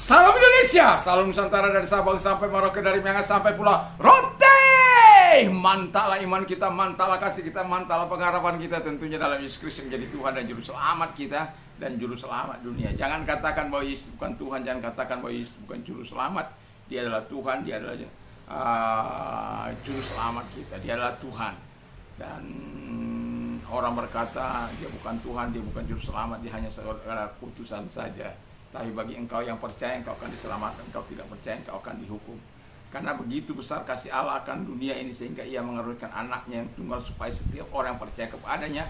Salam Indonesia, salam Nusantara dari Sabang sampai Merauke, dari Miangas sampai Pulau Rote. Mantaplah iman kita, mantaplah kasih kita, mantaplah pengharapan kita tentunya dalam Yesus Kristus yang menjadi Tuhan dan Juru Selamat kita dan Juru Selamat dunia. Jangan katakan bahwa Yesus bukan Tuhan, jangan katakan bahwa Yesus bukan Juru Selamat. Dia adalah Tuhan, dia adalah Juru Selamat kita, dia adalah Tuhan. Dan orang berkata dia bukan Tuhan, dia bukan Juru Selamat, dia hanya seorang putusan saja. Tapi bagi engkau yang percaya, engkau akan diselamatkan. Engkau tidak percaya, engkau akan dihukum. Karena begitu besar kasih Allah akan dunia ini, sehingga ia mengaruniakan anaknya yang tunggal, supaya setiap orang yang percaya kepadanya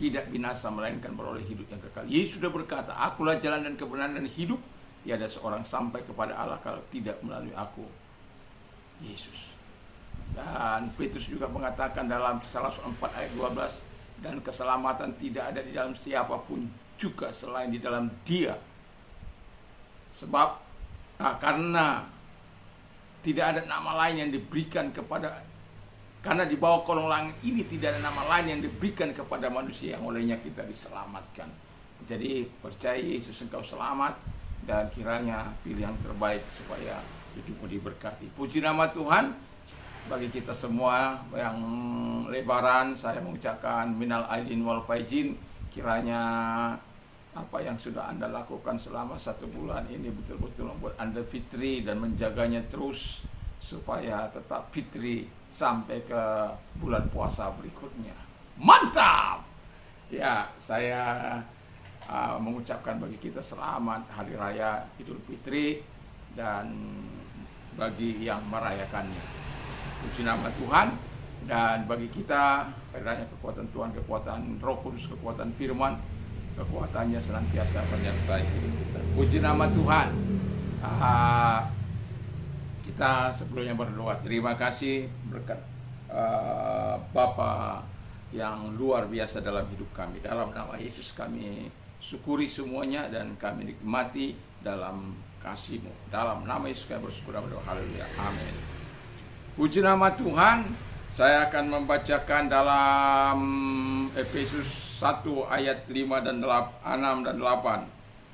tidak binasa, melainkan beroleh hidup yang kekal. Yesus sudah berkata, akulah jalan dan kebenaran dan hidup. Tiada seorang sampai kepada Allah kalau tidak melalui aku, Yesus. Dan Petrus juga mengatakan dalam Kisah Rasul 4 ayat 12, dan keselamatan tidak ada di dalam siapapun juga selain di dalam Dia. Sebab karena tidak ada nama lain yang diberikan kepada, karena di bawah kolong langit ini tidak ada nama lain yang diberikan kepada manusia yang olehnya kita diselamatkan. Jadi percaya Yesus, engkau selamat, dan kiranya pilih yang terbaik supaya hidupmu diberkati. Puji nama Tuhan. Bagi kita semua yang lebaran, saya mengucapkan minal aidin wal faizin. Kiranya apa yang sudah Anda lakukan selama 1 bulan ini betul-betul membuat Anda fitri dan menjaganya terus supaya tetap fitri sampai ke bulan puasa berikutnya. Mantap! Ya, saya mengucapkan bagi kita selamat Hari Raya Idul Fitri dan bagi yang merayakannya. Puji nama Tuhan. Dan bagi kita, kiranya kekuatan Tuhan, kekuatan Roh Kudus, kekuatan firman, kekuatannya senantiasa menyertai hidup kita. Puji nama Tuhan. Kita sebelumnya berdoa. Terima kasih berkat Bapa yang luar biasa dalam hidup kami. Dalam nama Yesus kami syukuri semuanya dan kami nikmati dalam kasih-Mu. Dalam nama Yesus kami bersyukur dan berdoa. Haleluya. Amin. Puji nama Tuhan. Saya akan membacakan dalam Efesus 1 ayat 5 dan 6 dan 8.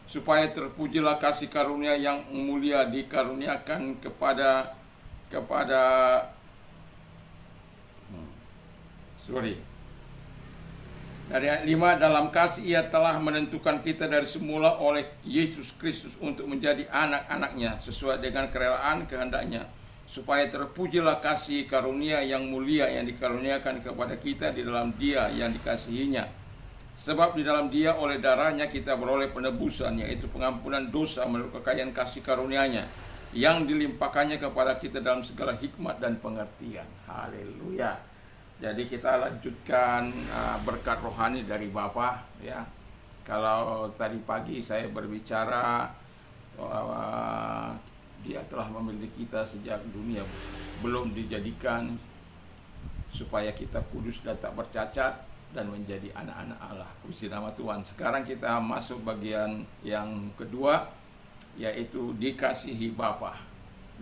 Supaya terpujilah kasih karunia yang mulia dikaruniakan dari ayat 5, dalam kasih ia telah menentukan kita dari semula oleh Yesus Kristus untuk menjadi anak-anaknya sesuai dengan kerelaan kehendaknya, supaya terpujilah kasih karunia yang mulia yang dikaruniakan kepada kita di dalam Dia yang dikasihinya. Sebab di dalam Dia oleh darahnya kita beroleh penebusan, yaitu pengampunan dosa menurut kekayaan kasih karunia-Nya yang dilimpahkannya kepada kita dalam segala hikmat dan pengertian. Haleluya. Jadi kita lanjutkan berkat rohani dari Bapa, ya. Kalau tadi pagi saya berbicara Dia telah memilih kita sejak dunia belum dijadikan, supaya kita kudus dan tak bercacat dan menjadi anak-anak Allah. Puji nama Tuhan. Sekarang kita masuk bagian yang kedua, yaitu dikasihi Bapa.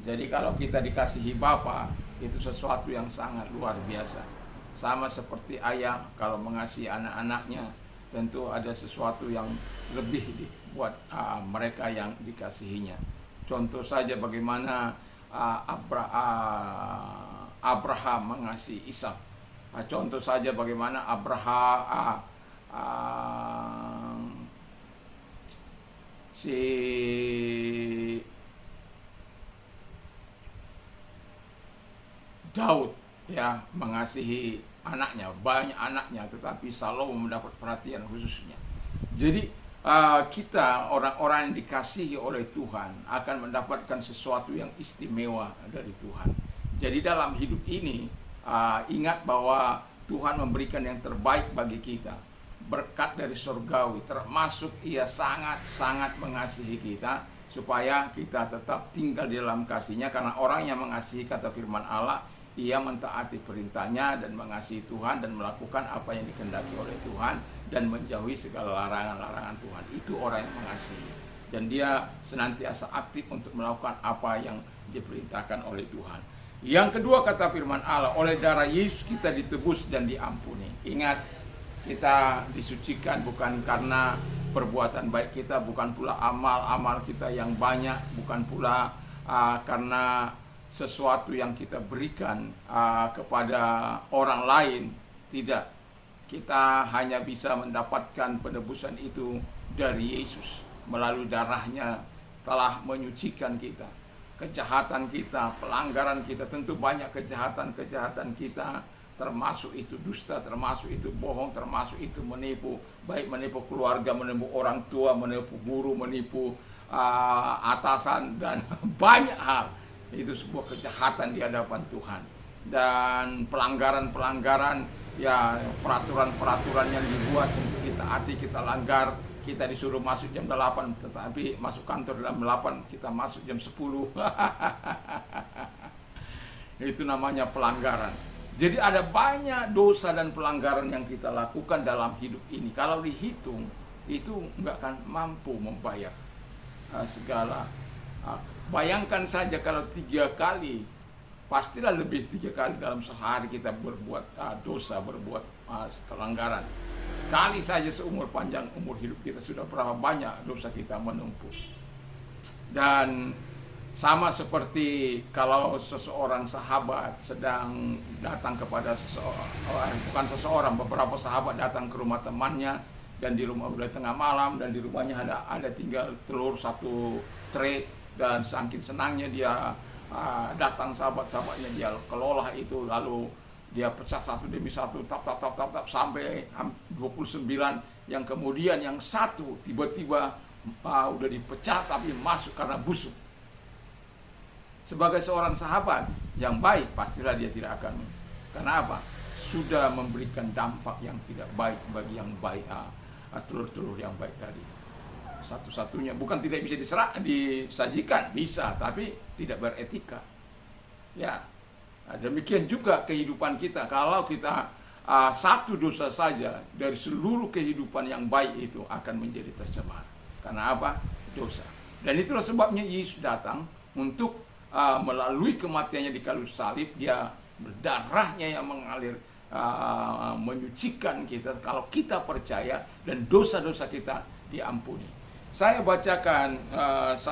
Jadi kalau kita dikasihi Bapa, itu sesuatu yang sangat luar biasa. Sama seperti ayah kalau mengasihi anak-anaknya, tentu ada sesuatu yang lebih buat mereka yang dikasihinya. Contoh saja bagaimana Abraham mengasihi Ishak. Contoh saja bagaimana Daud, ya, mengasihi anaknya, banyak anaknya, tetapi Salomo mendapat perhatian khususnya. Jadi kita orang-orang yang dikasihi oleh Tuhan akan mendapatkan sesuatu yang istimewa dari Tuhan. Jadi dalam hidup ini ingat bahwa Tuhan memberikan yang terbaik bagi kita, berkat dari surgawi, termasuk Ia sangat-sangat mengasihi kita supaya kita tetap tinggal di dalam kasih-Nya. Karena orang yang mengasihi, kata firman Allah, ia mentaati perintahnya dan mengasihi Tuhan dan melakukan apa yang dikehendaki oleh Tuhan dan menjauhi segala larangan-larangan Tuhan. Itu orang yang mengasihi. Dan dia senantiasa aktif untuk melakukan apa yang diperintahkan oleh Tuhan. Yang kedua, kata firman Allah, oleh darah Yesus kita ditebus dan diampuni. Ingat, kita disucikan bukan karena perbuatan baik kita, bukan pula amal-amal kita yang banyak, bukan pula karena sesuatu yang kita berikan kepada orang lain. Tidak, kita hanya bisa mendapatkan penebusan itu dari Yesus. Melalui darahnya telah menyucikan kita. Kejahatan kita, pelanggaran kita, tentu banyak kejahatan-kejahatan kita, termasuk itu dusta, termasuk itu bohong, termasuk itu menipu, baik menipu keluarga, menipu orang tua, menipu guru, menipu atasan, dan banyak hal. Itu sebuah kejahatan di hadapan Tuhan. Dan pelanggaran-pelanggaran, ya peraturan-peraturan yang dibuat untuk ditaati, kita langgar. Kita disuruh masuk jam 8, tetapi masuk kantor jam 8, kita masuk jam 10. Itu namanya pelanggaran. Jadi ada banyak dosa dan pelanggaran yang kita lakukan dalam hidup ini. Kalau dihitung, itu nggak akan mampu membayar segala. Bayangkan saja kalau 3 kali, pastilah lebih 3 kali dalam sehari kita berbuat dosa, berbuat pelanggaran. Kali saja seumur panjang umur hidup kita, sudah berapa banyak dosa kita menumpuk. Dan sama seperti kalau seseorang sahabat sedang datang kepada seseorang, beberapa sahabat datang ke rumah temannya, dan di rumah udah tengah malam, dan di rumahnya ada tinggal telur 1 tray, dan saking senangnya dia datang sahabat-sahabatnya, dia kelola itu, lalu dia pecah satu demi satu, tap sampai 29, yang kemudian yang satu tiba-tiba udah dipecah tapi masuk karena busuk. Sebagai seorang sahabat yang baik, pastilah dia tidak akan. Karena apa? Sudah memberikan dampak yang tidak baik bagi yang baik, telur-telur yang baik tadi. Satu-satunya, bukan tidak bisa disajikan, bisa, tapi tidak beretika. Ya, demikian juga kehidupan kita. Kalau kita satu dosa saja dari seluruh kehidupan yang baik itu akan menjadi tercemar. Karena apa? Dosa. Dan itulah sebabnya Yesus datang untuk melalui kematiannya di kayu salib, dia darahnya yang mengalir menyucikan kita kalau kita percaya, dan dosa-dosa kita diampuni. Saya bacakan 1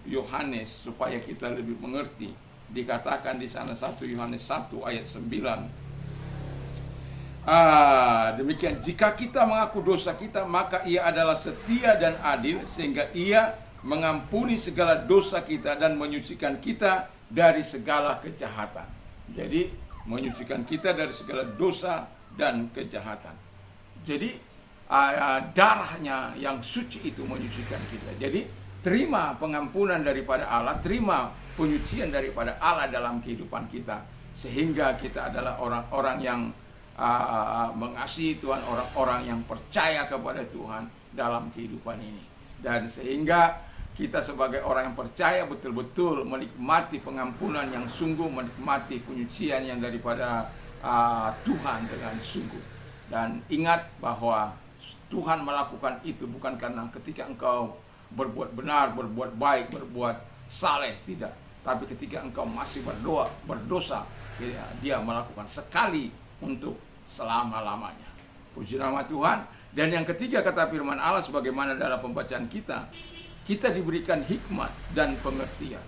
Yohanes supaya kita lebih mengerti. Dikatakan di sana 1 Yohanes 1 ayat 9. Demikian, jika kita mengaku dosa kita, maka ia adalah setia dan adil, sehingga ia mengampuni segala dosa kita dan menyucikan kita dari segala kejahatan. Jadi menyucikan kita dari segala dosa dan kejahatan. Jadi darahnya yang suci itu menyucikan kita. Jadi terima pengampunan daripada Allah, terima penyucian daripada Allah dalam kehidupan kita, sehingga kita adalah orang-orang yang mengasihi Tuhan, orang-orang yang percaya kepada Tuhan dalam kehidupan ini. Dan sehingga kita sebagai orang yang percaya betul-betul menikmati pengampunan yang sungguh, menikmati penyucian yang daripada Tuhan dengan sungguh. Dan ingat bahwa Tuhan melakukan itu bukan karena ketika engkau berbuat benar, berbuat baik, berbuat saleh, tidak. Tapi ketika engkau masih berdosa, dia melakukan sekali untuk selama-lamanya. Puji nama Tuhan. Dan yang ketiga, kata firman Allah sebagaimana dalam pembacaan kita diberikan hikmat dan pengertian.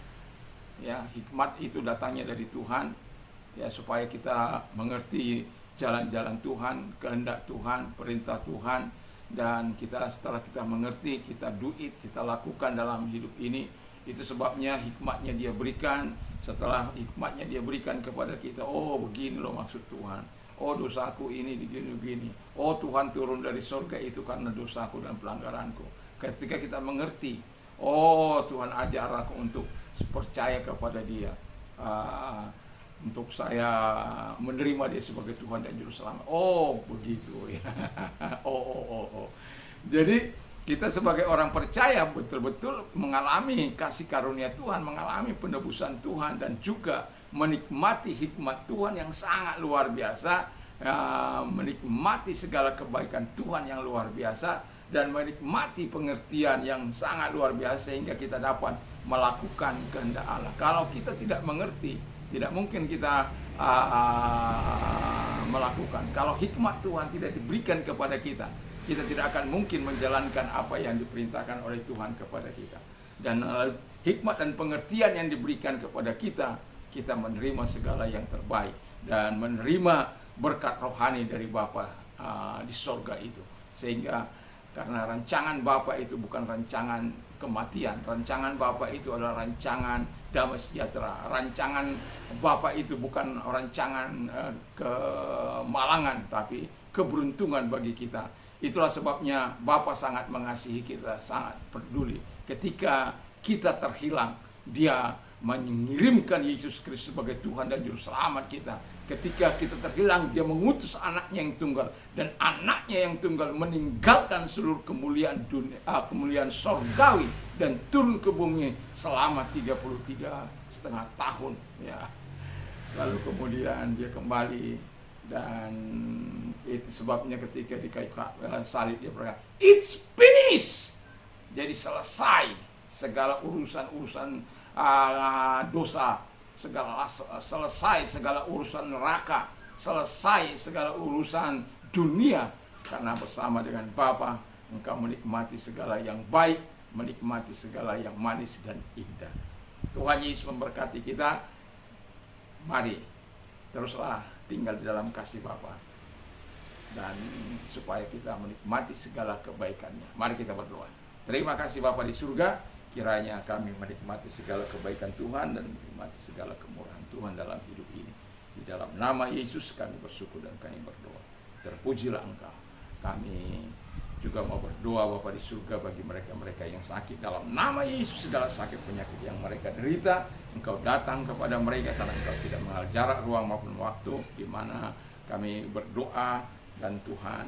Ya, hikmat itu datangnya dari Tuhan, ya, supaya kita mengerti jalan-jalan Tuhan, kehendak Tuhan, perintah Tuhan. Dan setelah kita mengerti, kita kita lakukan dalam hidup ini. Itu sebabnya hikmatnya dia berikan. Setelah hikmatnya dia berikan kepada kita, oh begini loh maksud Tuhan, oh dosaku ini begini-begini, oh Tuhan turun dari surga itu karena dosaku dan pelanggaranku. Ketika kita mengerti, oh Tuhan ajar aku untuk percaya kepada dia, untuk saya menerima dia sebagai Tuhan dan Juru Selamat. Oh begitu ya. Oh. Jadi kita sebagai orang percaya betul-betul mengalami kasih karunia Tuhan, mengalami penebusan Tuhan, dan juga menikmati hikmat Tuhan yang sangat luar biasa, menikmati segala kebaikan Tuhan yang luar biasa, dan menikmati pengertian yang sangat luar biasa, sehingga kita dapat melakukan kehendak Allah. Kalau kita tidak mengerti, tidak mungkin kita melakukan. Kalau hikmat Tuhan tidak diberikan kepada kita, kita tidak akan mungkin menjalankan apa yang diperintahkan oleh Tuhan kepada kita. Dan hikmat dan pengertian yang diberikan kepada kita, kita menerima segala yang terbaik dan menerima berkat rohani dari Bapa di sorga itu. Sehingga karena rancangan Bapa itu bukan rancangan kematian, rancangan Bapa itu adalah rancangan damai sejahtera. Rancangan Bapa itu bukan rancangan kemalangan, tapi keberuntungan bagi kita. Itulah sebabnya Bapa sangat mengasihi kita, sangat peduli. Ketika kita terhilang, Dia mengirimkan Yesus Kristus sebagai Tuhan dan Juru Selamat kita. Ketika kita terhilang, Dia mengutus anaknya yang tunggal. Dan anaknya yang tunggal meninggalkan seluruh kemuliaan dunia, kemuliaan sorgawi, dan turun ke bumi selama 33,5 tahun. Ya. Lalu kemudian Dia kembali. Dan itu sebabnya ketika di kayu salib Dia berkata, "It's finished." Jadi selesai segala urusan-urusan dosa, selesai segala urusan neraka, selesai segala urusan dunia. Karena bersama dengan Bapa engkau menikmati segala yang baik, menikmati segala yang manis dan indah. Tuhan Yesus memberkati kita. Mari teruslah tinggal di dalam kasih Bapa, dan supaya kita menikmati segala kebaikannya. Mari kita berdoa. Terima kasih Bapa di surga, kiranya kami menikmati segala kebaikan Tuhan dan menikmati segala kemurahan Tuhan dalam hidup ini. Di dalam nama Yesus kami bersyukur dan kami berdoa. Terpujilah Engkau. Kami juga mau berdoa Bapa di surga bagi mereka-mereka yang sakit. Dalam nama Yesus, segala sakit penyakit yang mereka derita, Engkau datang kepada mereka, karena Engkau tidak mengenal jarak, ruang maupun waktu, di mana kami berdoa, dan Tuhan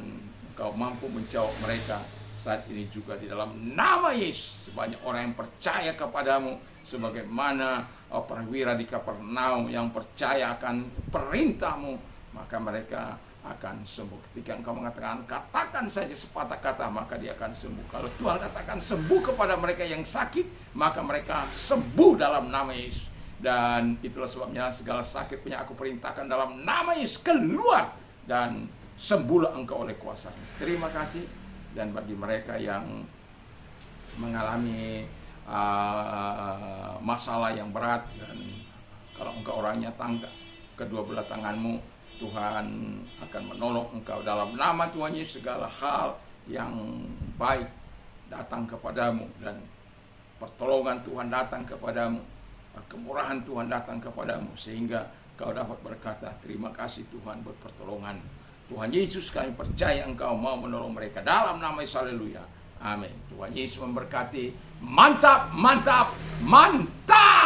Engkau mampu menjawab mereka saat ini juga di dalam nama Yesus. Banyak orang yang percaya kepadamu, sebagaimana perwira di Kapernaum yang percaya akan perintahmu, maka mereka akan sembuh. Ketika Engkau mengatakan, katakan saja sepatah kata, maka dia akan sembuh. Kalau Tuhan katakan sembuh kepada mereka yang sakit, maka mereka sembuh dalam nama Yesus. Dan itulah sebabnya segala sakit punya aku perintahkan dalam nama Yesus, keluar, dan sembuhlah engkau oleh kuasa. Terima kasih. Dan bagi mereka yang mengalami masalah yang berat, dan kalau engkau orangnya tangga, kedua belah tanganmu, Tuhan akan menolong engkau dalam nama Tuhan Yesus. Segala hal yang baik datang kepadamu, dan pertolongan Tuhan datang kepadamu, kemurahan Tuhan datang kepadamu, sehingga kau dapat berkata, terima kasih Tuhan buat pertolongan. Tuhan Yesus, kami percaya engkau mau menolong mereka dalam nama Yesus. Haleluya. Amin. Tuhan Yesus memberkati. Mantap, mantap, mantap.